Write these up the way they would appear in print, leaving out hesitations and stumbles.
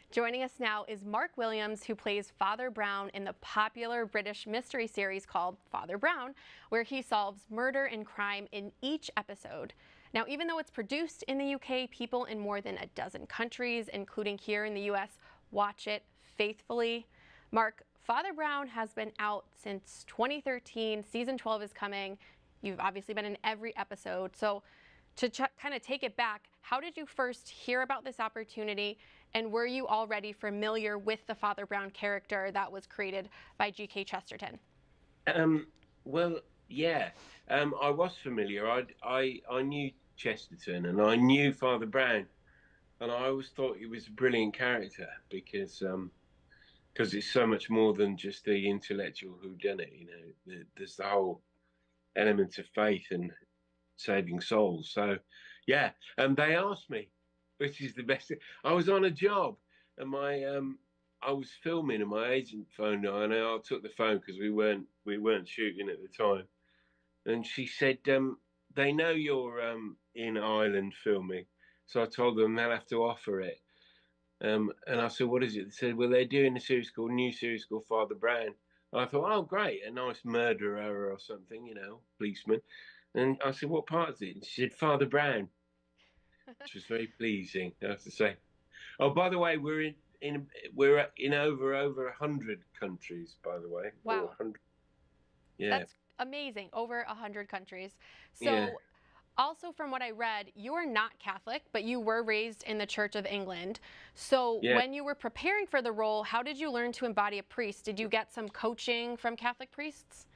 Joining us now is Mark Williams, who plays Father Brown in the popular British mystery series called Father Brown, where he solves murder and crime in each episode. Now, even though it's produced in the UK, people in more than a dozen countries, including here in the US, watch it faithfully. Mark, Father Brown has been out since 2013. Season 12 is coming. You've obviously been in every episode. So to kind of take it back, how did you first hear about this opportunity, and were you already familiar with the Father Brown character that was created by G.K. Chesterton? Well, yeah, I was familiar. I knew Chesterton and I knew Father Brown, and I always thought he was a brilliant character because it's so much more than just the intellectual whodunit. There's the whole element of faith and saving souls. So, yeah, and they asked me, which is the best thing. I was on a job, and I was filming, and my agent phoned me, and I took the phone because we weren't shooting at the time, and she said, they know you're in Ireland filming, so I told them they'll have to offer it. And I said, what is it? They said, well, they're doing a new series called Father Brown. And I thought, oh, great, a nice murderer or something, policeman. And I said, what part is it? And she said, Father Brown, which was very pleasing, I have to say. Oh, by the way, we're in over 100 countries, by the way. Or Wow, 100. Yeah, that's amazing. Over 100 countries. yeah, So, also from what I read, you are not Catholic, but you were raised in the Church of England. So, yeah. when you were preparing for the role, how did you learn to embody a priest? Did you get some coaching from Catholic priests?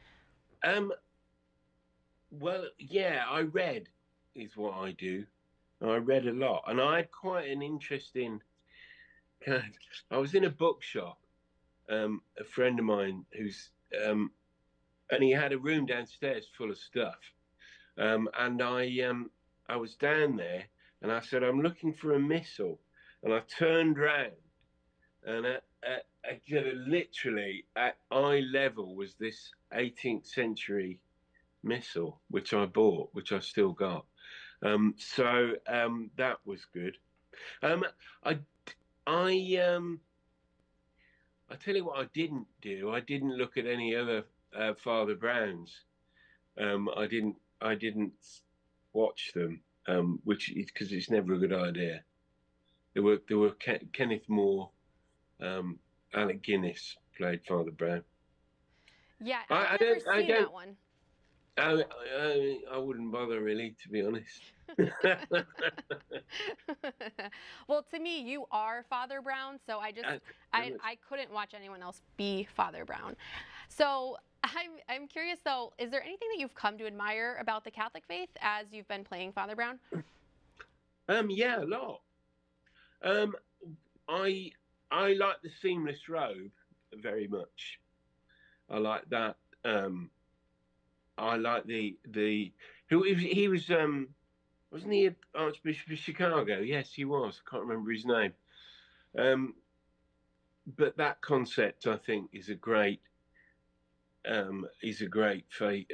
Um, well, yeah, I read is what I do. I read a lot, and I had quite an interesting kind of, I was in a bookshop, a friend of mine and he had a room downstairs full of stuff. And I was down there, and I said, I'm looking for a missal. And I turned round, and literally at eye level was this 18th century missal, which I bought, which I still got. So that was good. Um, I, I tell you what I didn't do. I didn't look at any other Father Browns. I didn't watch them, which is because it's never a good idea. There were Kenneth Moore, um, Alec Guinness played Father Brown. Yeah, I've I never don't I seen don't that one. I wouldn't bother really, to be honest. Well, to me, you are Father Brown, so I couldn't watch anyone else be Father Brown. So I'm curious though, is there anything that you've come to admire about the Catholic faith as you've been playing Father Brown? Yeah, a lot. Um, I I like the seamless robe very much. I like that. I like the who he was. Wasn't he Archbishop of Chicago? Yes, he was. I can't remember his name. Um, but that concept, I think, is a great faith,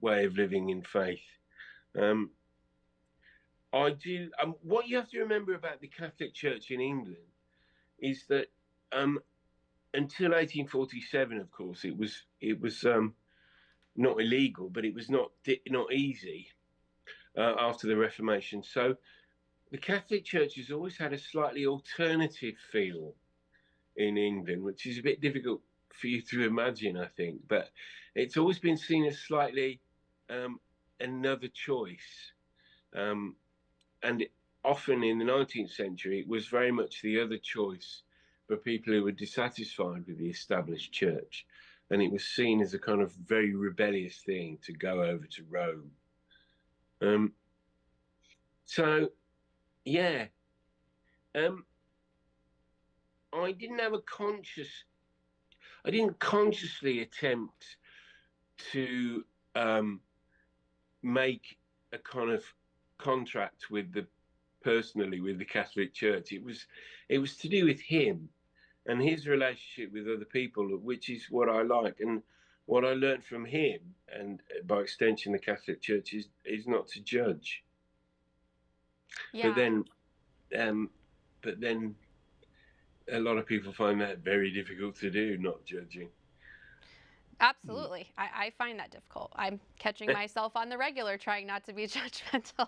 way of living in faith. Um, I do. What you have to remember about the Catholic Church in England is that um, until 1847, of course, it was not illegal, but it was not easy after the Reformation. So the Catholic Church has always had a slightly alternative feel in England, which is a bit difficult for you to imagine, I think. But it's always been seen as slightly um, another choice. Um, and often in the 19th century, it was very much the other choice for people who were dissatisfied with the established church. And it was seen as a kind of very rebellious thing to go over to Rome. Um, so, yeah, um, I didn't have a conscious I didn't consciously attempt to make a kind of contract personally with the Catholic Church. It was to do with him and his relationship with other people, which is what I like and what I learned from him, and by extension, the Catholic Church is not to judge. But Yeah. then, um, but then a lot of people find that very difficult to do, not judging. Absolutely. I find that difficult. I'm catching myself on the regular trying not to be judgmental.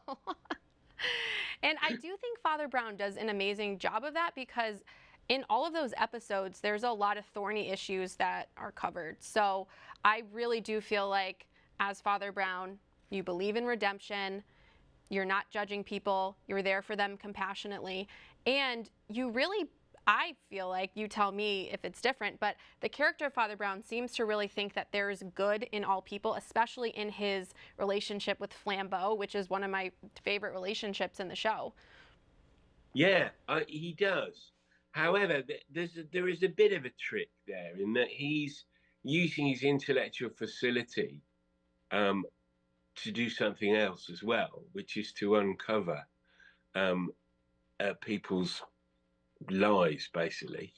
And I do think Father Brown does an amazing job of that because in all of those episodes, there's a lot of thorny issues that are covered. So I really do feel like, as Father Brown, you believe in redemption, you're not judging people, you're there for them compassionately, and you really, I feel like, you tell me if it's different, but the character of Father Brown seems to really think that there is good in all people, especially in his relationship with Flambeau, which is one of my favorite relationships in the show. Yeah, he does. However, there is a bit of a trick there in that he's using his intellectual facility um, to do something else as well, which is to uncover um, people's lies, basically,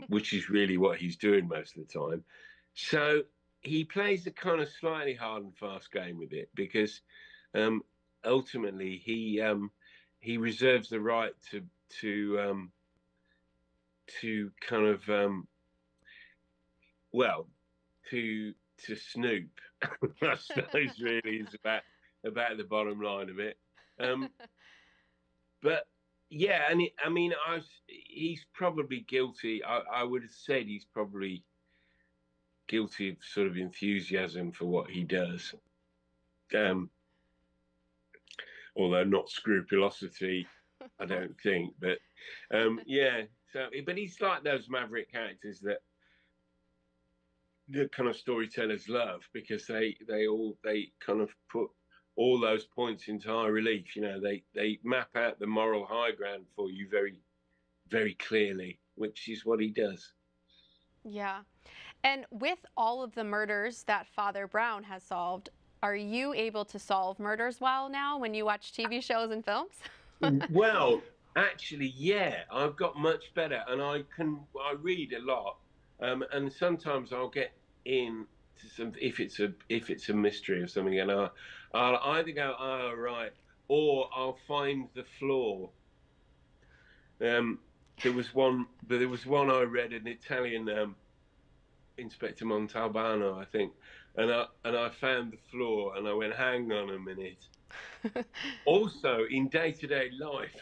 which is really what he's doing most of the time. So he plays a kind of slightly hard and fast game with it because um, ultimately he reserves the right to kind of well to snoop. I suppose really is about the bottom line of it. But yeah, and I mean, he's probably guilty. I would have said he's probably guilty of sort of enthusiasm for what he does, um, although not scrupulosity, I don't think. But yeah, so but he's like those maverick characters that the kind of storytellers love because they kind of put all those points into high relief. You know, they map out the moral high ground for you very clearly, which is what he does. Yeah. And with all of the murders that Father Brown has solved, are you able to solve murders well now when you watch TV shows and films? Well, actually, yeah, I've got much better, and I read a lot, and sometimes I'll get in to some if it's a mystery or something, and I'll either go, oh right, or I'll find the flaw. Um, there was one I read, an Italian Inspector Montalbano, I think, and I found the flaw, and I went, hang on a minute. Also, in day-to-day life,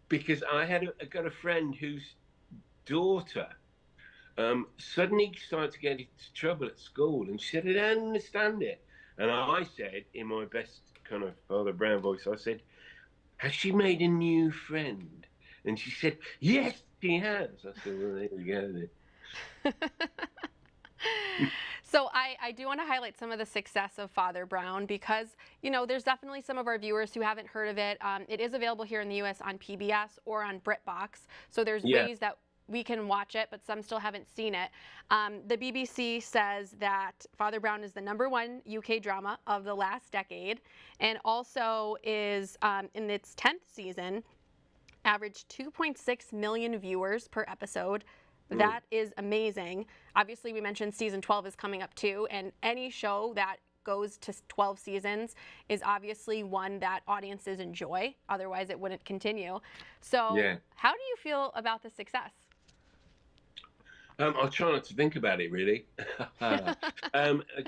because I got a friend whose daughter suddenly started to get into trouble at school, and she said, "I don't understand it." And I said, in my best kind of Father Brown voice, I said, "Has she made a new friend?" And she said, "Yes, she has." I said, "Well, there you go then." So I do want to highlight some of the success of Father Brown because, you know, there's definitely some of our viewers who haven't heard of it. It is available here in the US on PBS or on BritBox. So there's Yeah. ways that we can watch it, but some still haven't seen it. The BBC says that Father Brown is the #1 UK drama of the last decade and also is in its 10th season, averaged 2.6 million viewers per episode. That is amazing. Obviously, we mentioned season 12 is coming up too, and any show that goes to 12 seasons is obviously one that audiences enjoy. Otherwise, it wouldn't continue. So, Yeah. how do you feel about the success? I'll try not to think about it really. I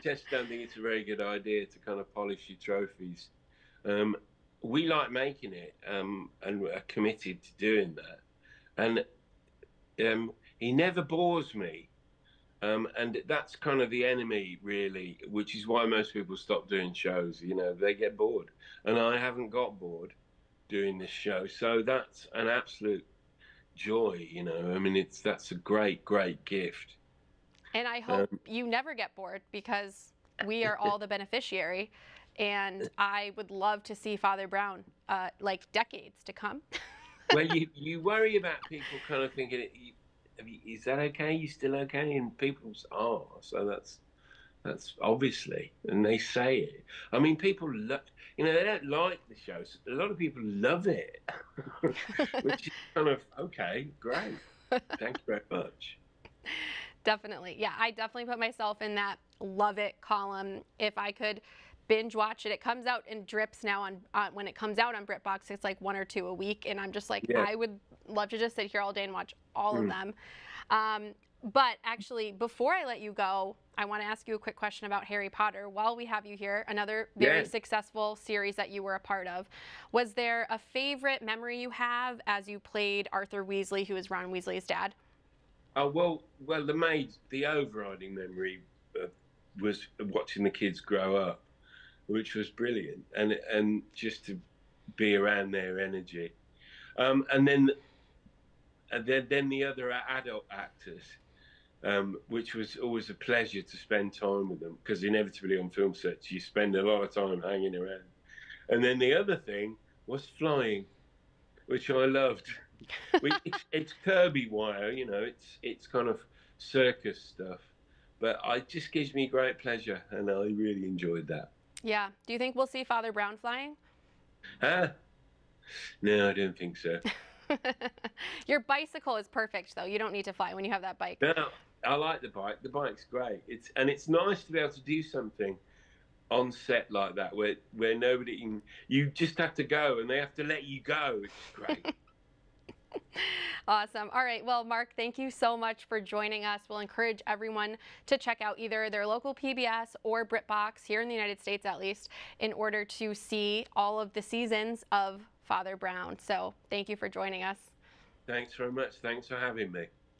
just don't think it's a very good idea to kind of polish your trophies. We like making it and are committed to doing that. And he never bores me. And that's kind of the enemy, really, which is why most people stop doing shows. You know, they get bored. And I haven't got bored doing this show. So that's an absolute joy, you know. I mean, that's a great gift. And I hope you never get bored because we are all the beneficiary. And I would love to see Father Brown like decades to come. Well, you worry about people kind of thinking, is that okay? You still okay? And people's are. So that's obviously, and they say it. I mean, people love, you know, they don't like the shows. A lot of people love it, which is kind of okay, great. Thank you very much. Definitely. Yeah, I definitely put myself in that love it column. If I could binge watch it. It comes out in drips now on when it comes out on BritBox. It's like 1 or 2 a week, and I'm just like, Yeah. I would love to just sit here all day and watch all of Mm. them. But actually, before I let you go, I want to ask you a quick question about Harry Potter. While we have you here, another very Yeah. successful series that you were a part of. Was there a favorite memory you have as you played Arthur Weasley, who is Ron Weasley's dad? Oh, well, the overriding memory was watching the kids grow up, which was brilliant, and just to be around their energy. And then the other adult actors, which was always a pleasure to spend time with them, because inevitably on film sets you spend a lot of time hanging around. And then the other thing was flying, which I loved. It's Kirby wire, you know, it's kind of circus stuff, but it just gives me great pleasure, and I really enjoyed that. Yeah. Do you think we'll see Father Brown flying? Huh? No, I don't think so. Your bicycle is perfect, though. You don't need to fly when you have that bike. No, I like the bike. The bike's great. It's nice to be able to do something on set like that, where nobody can, you just have to go and they have to let you go. It's great. Awesome. All right. Well, Mark, thank you so much for joining us. We'll encourage everyone to check out either their local PBS or BritBox, here in the United States at least, in order to see all of the seasons of Father Brown. So thank you for joining us. Thanks very much. Thanks for having me.